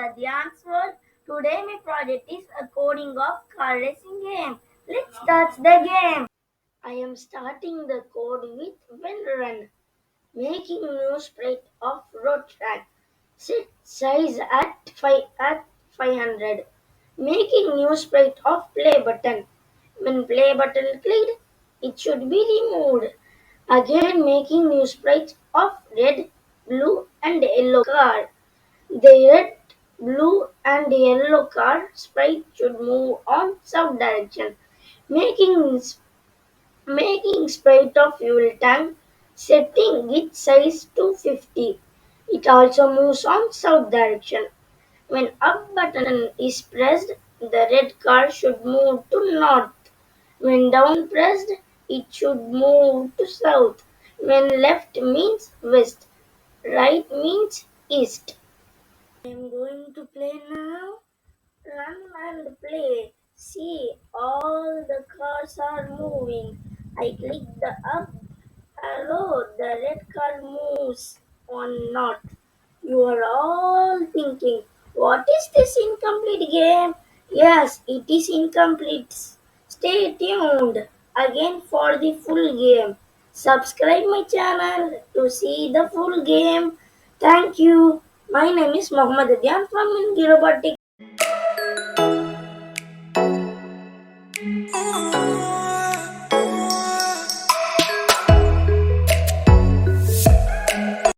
Adyan's world. Today my project is a coding of car racing game. Let's start the game. I am starting the code with when run, making new sprite of road track. Set size at 500. Making new sprite of play button. When play button clicked, it should be removed. Again making new sprites of red, blue and yellow car. The red, blue and yellow car sprite should move on south direction. Making making sprite of fuel tank, setting its size to 50. It also moves on south direction. When up button is pressed, the red car should move to north. When down pressed, it should move to south. When left means west, right means east. I am going to play now. Run and play. See, all the cars are moving. I click the up arrow. The red car moves on north. You are all thinking, what is this incomplete game? Yes, it is incomplete. Stay tuned again for the full game. Subscribe my channel to see the full game. Thank you. My name is Mohammed Adyan from Wiingy.